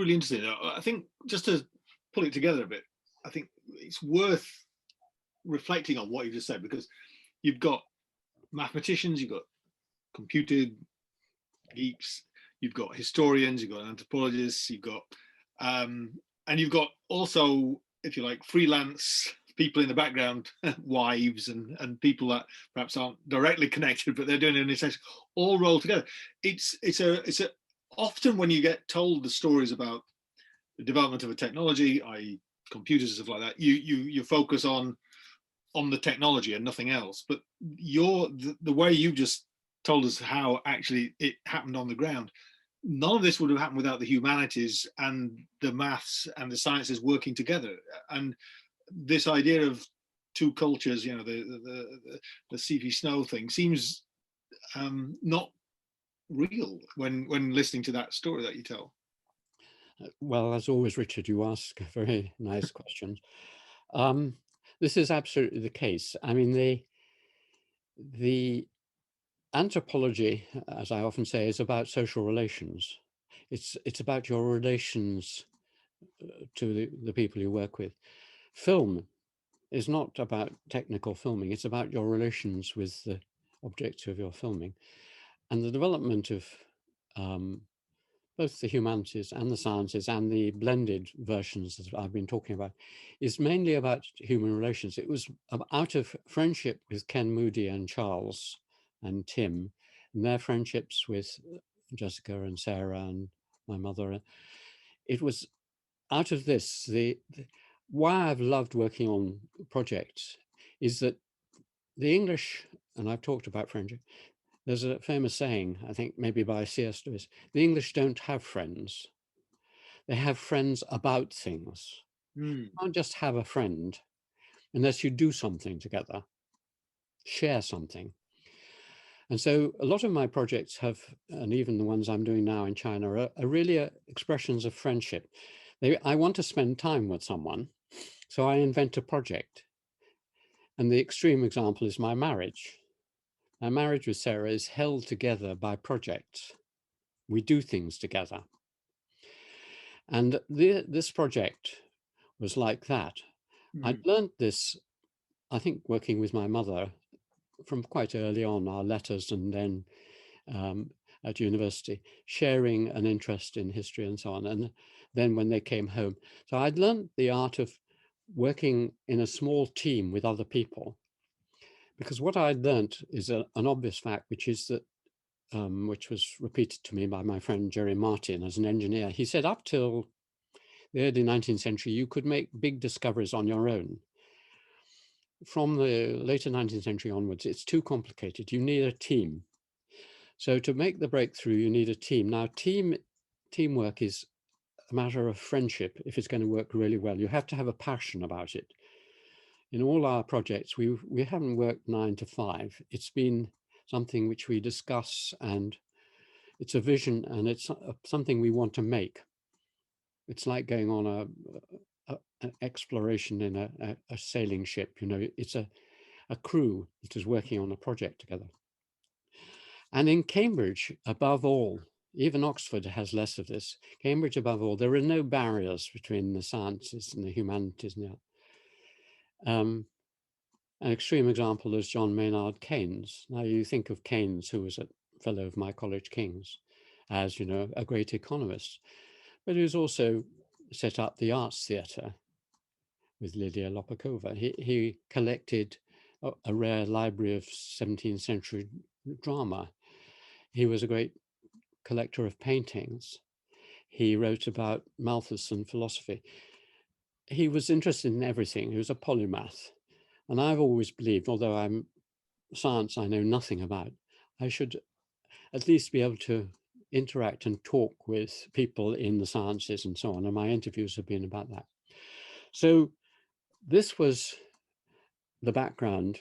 really interesting. I think just to pull it together a bit, I think it's worth reflecting on what you just said, because you've got mathematicians, you've got computer geeks, you've got historians, you've got anthropologists, you've got and you've got also, if you like, freelance people in the background, wives and people that perhaps aren't directly connected, but they're doing it in a sense, all rolled together. It's a often when you get told the stories about the development of a technology, i.e., computers and stuff like that, you focus on the technology and nothing else. But the way you just told us how actually it happened on the ground, none of this would have happened without the humanities and the maths and the sciences working together. And this idea of two cultures, you know, the C.V. Snow thing seems not real when listening to that story that you tell. Well, as always, Richard, you ask very nice questions. This is absolutely the case. I mean, the anthropology, as I often say, is about social relations. It's about your relations to the people you work with. Film is not about technical filming. It's about your relations with the objects of your filming. And the development of both the humanities and the sciences and the blended versions that I've been talking about is mainly about human relations. It was out of friendship with Ken Moody and Charles and Tim, and their friendships with Jessica and Sarah and my mother. It was out of this, why I've loved working on projects is that the English, and I've talked about friendship, there's a famous saying, I think maybe by C.S. Lewis, the English don't have friends. They have friends about things. Mm. You can't just have a friend unless you do something together, share something. And so a lot of my projects have, and even the ones I'm doing now in China, are really expressions of friendship. I want to spend time with someone, so I invent a project. And the extreme example is my marriage. My marriage with Sarah is held together by projects. We do things together. And this project was like that. I'd learned this, I think, working with my mother from quite early on, our letters, and then at university, sharing an interest in history and so on. And then when they came home. So I'd learned the art of working in a small team with other people. Because what I'd learned is an obvious fact, which is that, which was repeated to me by my friend Jerry Martin as an engineer. He said up till the early 19th century, you could make big discoveries on your own. From the later 19th century onwards, it's too complicated. You need a team. So to make the breakthrough, you need a team. Now, teamwork is a matter of friendship. If it's going to work really well, you have to have a passion about it. In all our projects, we haven't worked 9 to 5. It's been something which we discuss, and it's a vision, and it's something we want to make. It's like going on an exploration in a sailing ship. You know, it's a crew that is working on a project together. And in Cambridge, above all, even Oxford has less of this. Cambridge, above all, there are no barriers between the sciences and the humanities now. An extreme example is John Maynard Keynes. Now you think of Keynes, who was a fellow of my college, King's, as, you know, a great economist, but who's also set up the Arts Theatre with Lydia Lopakova. He collected a rare library of 17th century drama. He was a great collector of paintings. He wrote about Malthus and philosophy. He was interested in everything. He was a polymath. And I've always believed, although I'm science I know nothing about, I should at least be able to interact and talk with people in the sciences and so on. And my interviews have been about that. So this was the background,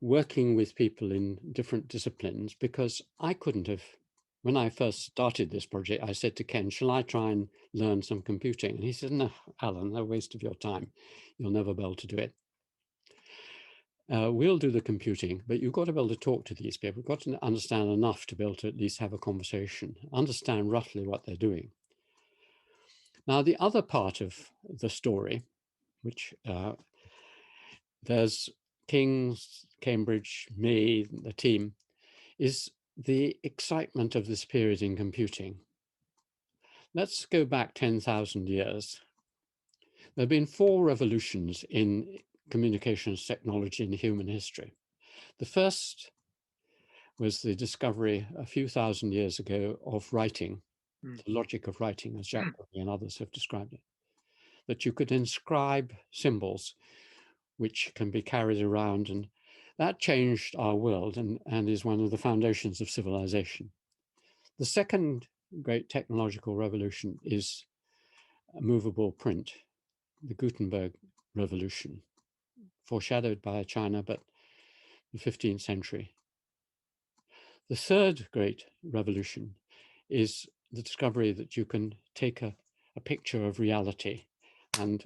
working with people in different disciplines, because I couldn't have, when I first started this project, I said to Ken, shall I try and learn some computing? And he said, no, Alan, no waste of your time. You'll never be able to do it. We'll do the computing, but you've got to be able to talk to these people. You've got to understand enough to be able to at least have a conversation, understand roughly what they're doing. Now, the other part of the story, which there's King's, Cambridge, me, the team, is the excitement of this period in computing. Let's go back 10,000 years. There have been 4 revolutions in communications technology in human history. The first was the discovery a few thousand years ago of writing, the logic of writing, as Jack and others have described it, that you could inscribe symbols which can be carried around, and that changed our world and is one of the foundations of civilization. The second great technological revolution is movable print, the Gutenberg revolution, foreshadowed by China, but the 15th century. The third great revolution is the discovery that you can take a picture of reality and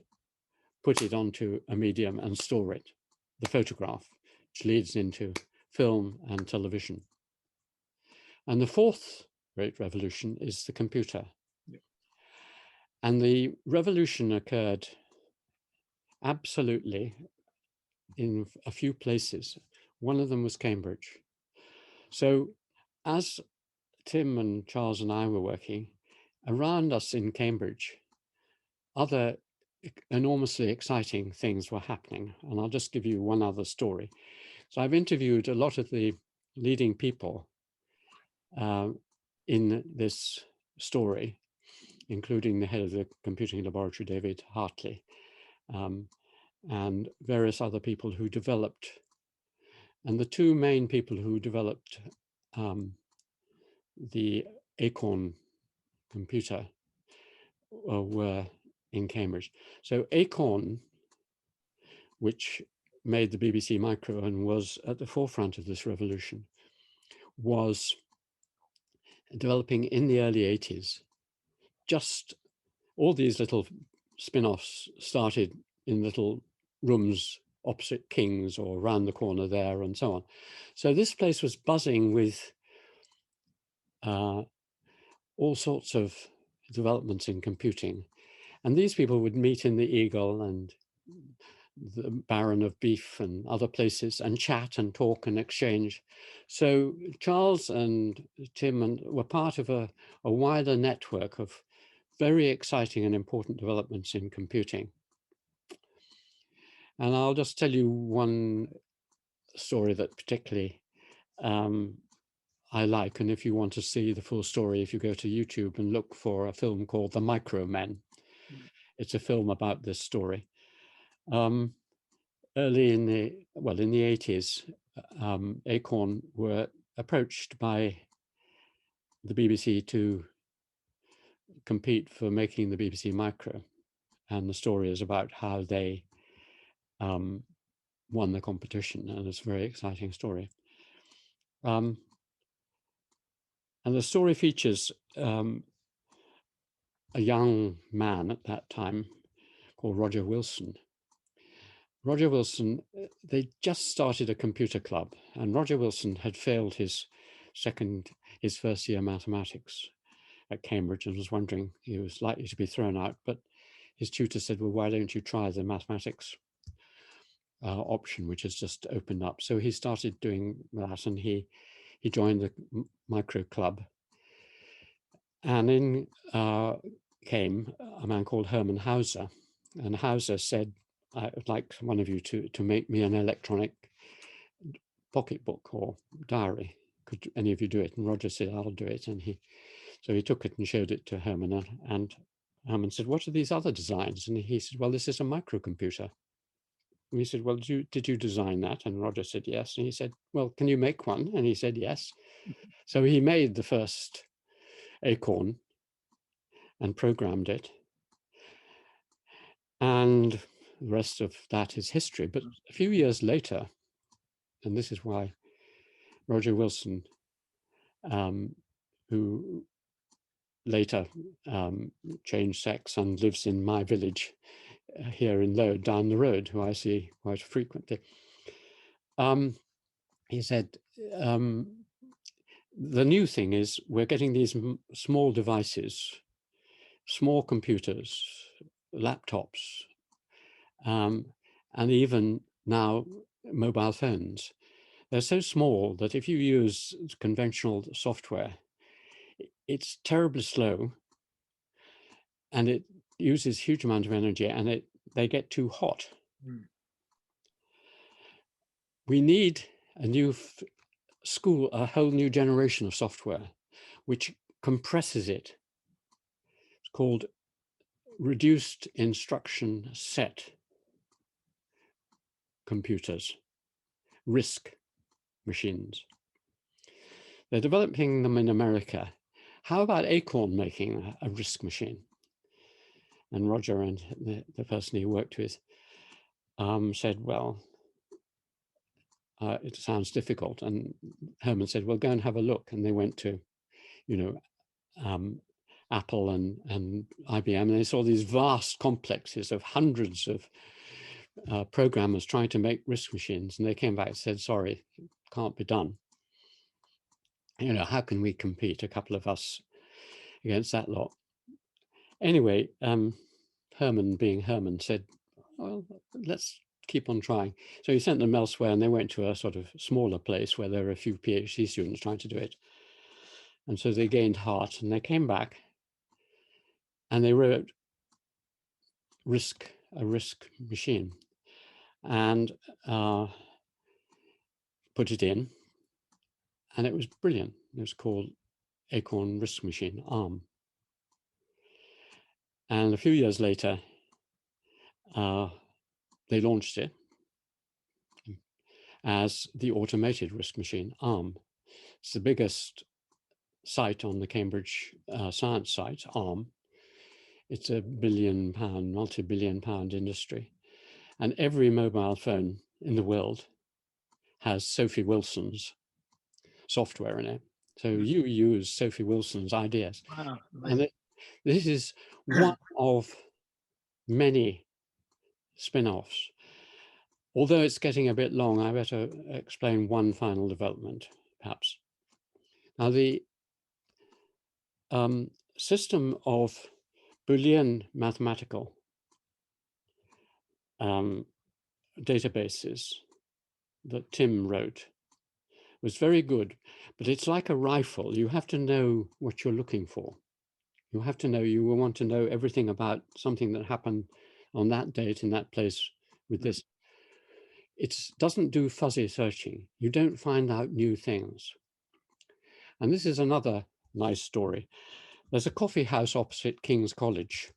put it onto a medium and store it, the photograph, which leads into film and television. And the fourth great revolution is the computer. Yep. And the revolution occurred absolutely in a few places. One of them was Cambridge. So as Tim and Charles and I were working, around us in Cambridge, other enormously exciting things were happening. And I'll just give you one other story. So I've interviewed a lot of the leading people in this story, including the head of the computing laboratory, David Hartley, and various other people who developed. And the 2 main people who developed the Acorn computer were in Cambridge. So Acorn, which made the BBC Micro and was at the forefront of this revolution, was developing in the early 80s. Just all these little spin-offs started in little rooms opposite King's or around the corner there and so on. So this place was buzzing with all sorts of developments in computing. And these people would meet in the Eagle and the Baron of Beef and other places and chat and talk and exchange. So Charles and Tim were part of a wider network of very exciting and important developments in computing. And I'll just tell you one story that particularly I like. And if you want to see the full story, if you go to YouTube and look for a film called The Micro Men, it's a film about this story. Early in the 80s, Acorn were approached by the BBC to compete for making the BBC Micro. And the story is about how they won the competition. And it's a very exciting story. And the story features a young man at that time called Roger Wilson. Roger Wilson, they just started a computer club, and Roger Wilson had failed his first year mathematics at Cambridge and was wondering he was likely to be thrown out. But his tutor said, well, why don't you try the mathematics option, which has just opened up? So he started doing that, and he joined the micro club. And in came a man called Herman Hauser, and Hauser said, I would like one of you to make me an electronic pocketbook or diary. Could any of you do it? And Roger said, I'll do it. And so he took it and showed it to Herman, and Herman said, what are these other designs? And he said, well, this is a microcomputer. And he said, well, did you design that? And Roger said, yes. And he said, well, can you make one? And he said, yes. So he made the first Acorn and programmed it. And the rest of that is history. But a few years later, and this is why Roger Wilson, who later changed sex and lives in my village here in Lode, down the road, who I see quite frequently, he said, the new thing is we're getting these small devices small computers, laptops, and even now mobile phones. They're so small that if you use conventional software, it's terribly slow and it uses huge amount of energy, and they get too hot. We need a new a whole new generation of software which compresses it. It's called reduced instruction set computers, RISC machines. They're developing them in America. How about Acorn making a RISC machine? And Roger and the person he worked with said, well, it sounds difficult. And Herman said, well, go and have a look. And they went to, Apple and IBM, and they saw these vast complexes of hundreds of programmers trying to make RISC machines. And they came back and said, sorry, it can't be done. How can we compete, a couple of us, against that lot? Anyway, Herman, being Herman, said, well, let's keep on trying. So he sent them elsewhere, and they went to a sort of smaller place where there were a few PhD students trying to do it. And so they gained heart, and they came back and they wrote a RISC machine, and put it in, and it was brilliant. It was called Acorn RISC machine, ARM. And a few years later, they launched it as the automated RISC machine, ARM. It's the biggest site on the Cambridge science site, ARM. It's a billion-pound, multi-billion-pound industry. And every mobile phone in the world has Sophie Wilson's software in it. So you use Sophie Wilson's ideas. Wow, and this is one of many spin-offs. Although it's getting a bit long, I better explain one final development, perhaps. Now, the system of Boolean mathematical databases that Tim wrote was very good, but it's like a rifle. You have to know what you're looking for. You have to know, you will want to know everything about something that happened on that date in that place with this. It doesn't do fuzzy searching. You don't find out new things. And this is another nice story. There's a coffee house opposite King's College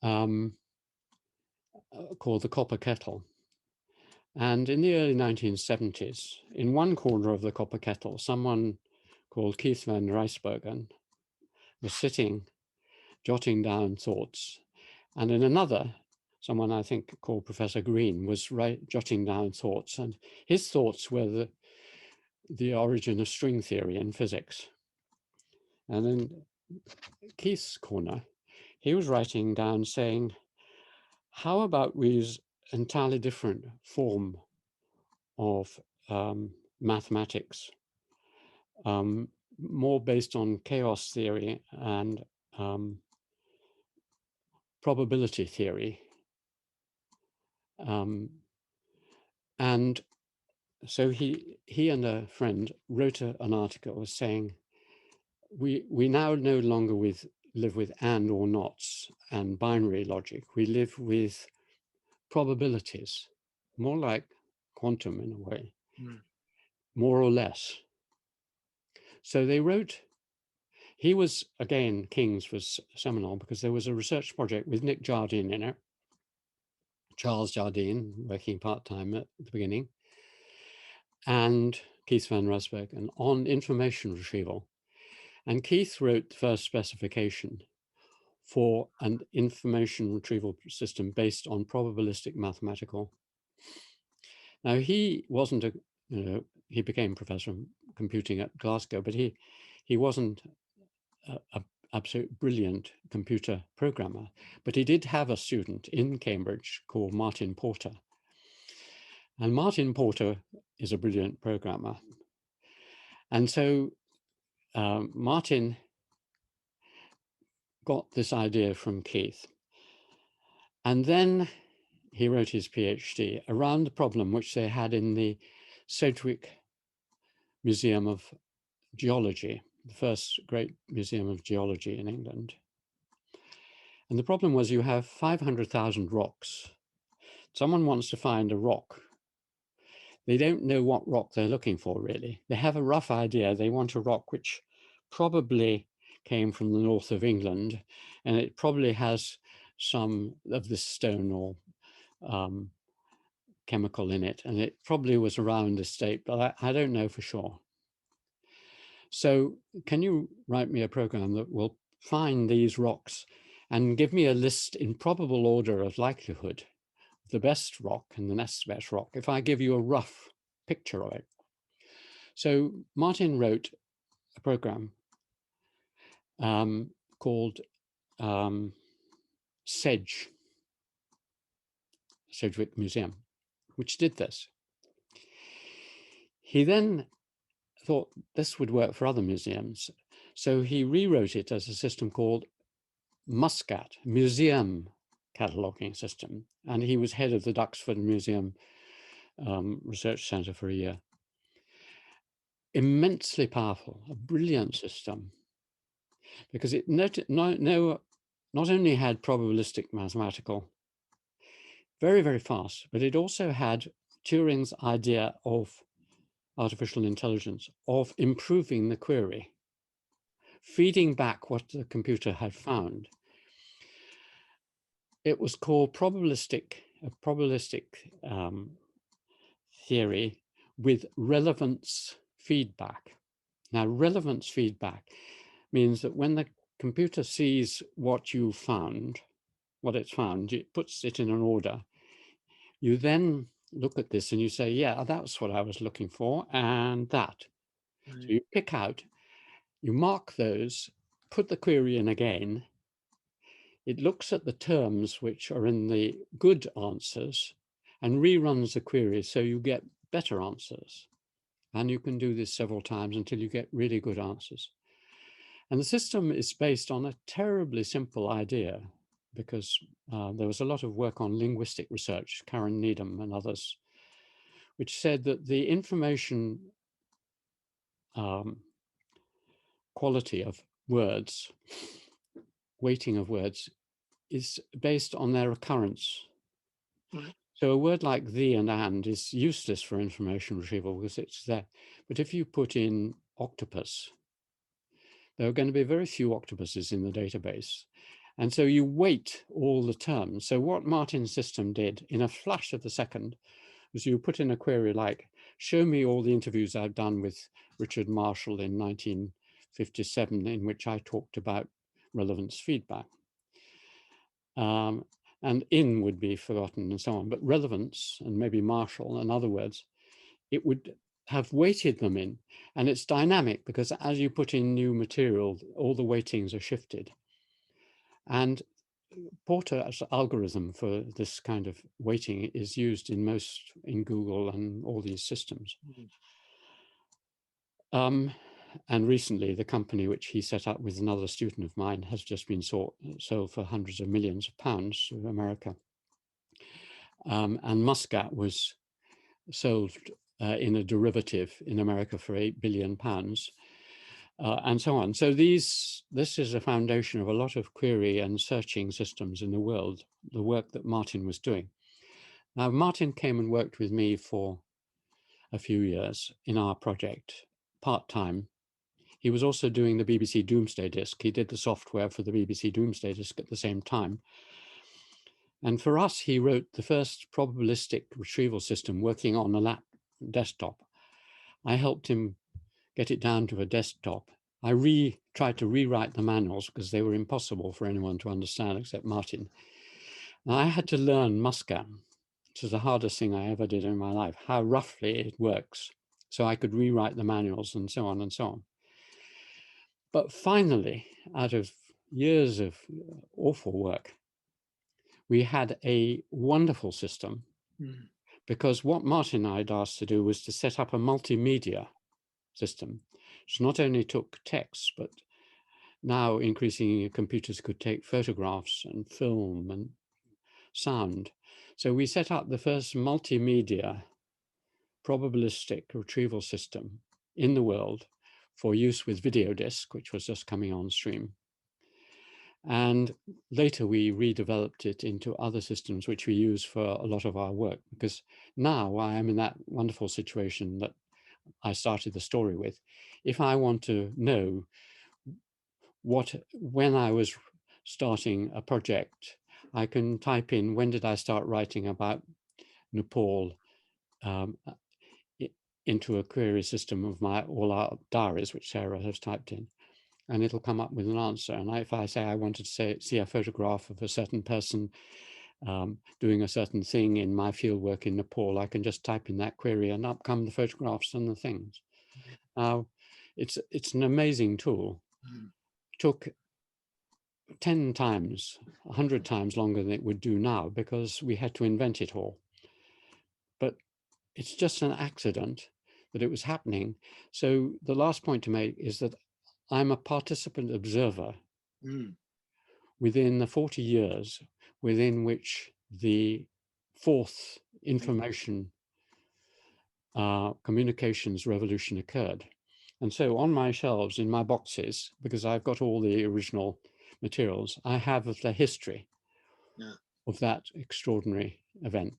called the Copper Kettle. And in the early 1970s, in one corner of the Copper Kettle, someone called Keith van Rijsbergen was sitting, jotting down thoughts. And in another, someone I think called Professor Green was jotting down thoughts. And his thoughts were the origin of string theory in physics. And in Keith's corner, he was writing down saying, how about we use an entirely different form of mathematics, more based on chaos theory and probability theory. And so he and a friend wrote an article saying, we now no longer live with and or nots and binary logic. We live with probabilities, more like quantum in a way, more or less. So they wrote, he was, again, King's was seminal because there was a research project with Nick Jardine in it, Charles Jardine, working part-time at the beginning, and Keith van Rijsbergen on information retrieval. And Keith wrote the first specification for an information retrieval system based on probabilistic mathematical. Now, he wasn't he became professor of computing at Glasgow, but he wasn't an absolute brilliant computer programmer, but he did have a student in Cambridge called Martin Porter. And Martin Porter is a brilliant programmer. And so Martin got this idea from Keith. And then he wrote his PhD around the problem which they had in the Sedgwick Museum of Geology, the first great museum of geology in England. And the problem was you have 500,000 rocks. Someone wants to find a rock. They don't know what rock they're looking for, really. They have a rough idea. They want a rock which probably came from the north of England, and it probably has some of this stone or chemical in it, and it probably was around this state, but I don't know for sure. So can you write me a program that will find these rocks and give me a list in probable order of likelihood, the best rock and the next best rock, if I give you a rough picture of it? So Martin wrote a program called Sedgwick Museum, which did this. He then thought this would work for other museums. So he rewrote it as a system called Muscat, Museum Cataloging System. And he was head of the Duxford Museum Research Centre for a year. Immensely powerful, a brilliant system, because it not only had probabilistic mathematical, very, very fast, but it also had Turing's idea of artificial intelligence, of improving the query, feeding back what the computer had found. It was called probabilistic theory with relevance feedback. Now, relevance feedback means that when the computer sees what you found, what it's found, it puts it in an order. You then look at this and you say, yeah, that's what I was looking for, and that. Right. So you pick out, you mark those, put the query in again. It looks at the terms which are in the good answers and reruns the query so you get better answers. And you can do this several times until you get really good answers. And the system is based on a terribly simple idea, because there was a lot of work on linguistic research, Karen Needham and others, which said that the information quality of words, weighting of words, is based on their occurrence. Right. So a word like the and is useless for information retrieval because it's there. But if you put in octopus, there are going to be very few octopuses in the database. And so you weight all the terms. So what Martin's system did in a flash of the second was you put in a query like, show me all the interviews I've done with Richard Marshall in 1957, in which I talked about relevance feedback. And in would be forgotten and so on, but relevance and maybe Marshall, in other words, it would have weighted them in. And it's dynamic because as you put in new material, all the weightings are shifted. And Porter's algorithm for this kind of weighting is used in Google and all these systems. Mm-hmm. And recently, the company which he set up with another student of mine has just been sold for hundreds of millions of pounds to America. And Muscat was sold in a derivative in America for £8 billion, and so on. So this is a foundation of a lot of query and searching systems in the world, the work that Martin was doing. Now, Martin came and worked with me for a few years in our project, part-time. He was also doing the BBC Doomsday Disk. He did the software for the BBC Doomsday Disk at the same time. And for us, he wrote the first probabilistic retrieval system working on a desktop. I helped him get it down to a desktop. I tried to rewrite the manuals because they were impossible for anyone to understand except Martin. And I had to learn Muscat, which is the hardest thing I ever did in my life, how roughly it works, so I could rewrite the manuals and so on and so on. But finally, out of years of awful work, we had a wonderful system, because what Martin and I had asked to do was to set up a multimedia system, which not only took text, but now increasingly computers could take photographs and film and sound. So we set up the first multimedia probabilistic retrieval system in the world for use with video disk, which was just coming on stream. And later we redeveloped it into other systems, which we use for a lot of our work, because now I am in that wonderful situation that I started the story with. If I want to know when I was starting a project, I can type in, when did I start writing about Nepal, into a query system of all our diaries, which Sarah has typed in, and it'll come up with an answer. And if I say I wanted to see a photograph of a certain person doing a certain thing in my field work in Nepal, I can just type in that query and up come the photographs and the things. Now, it's an amazing tool. Took 10 times, 100 times longer than it would do now because we had to invent it all. But it's just an accident that it was happening. So the last point to make is that I'm a participant observer within the 40 years within which the fourth information communications revolution occurred. And so on my shelves, in my boxes, because I've got all the original materials, I have the history of that extraordinary event.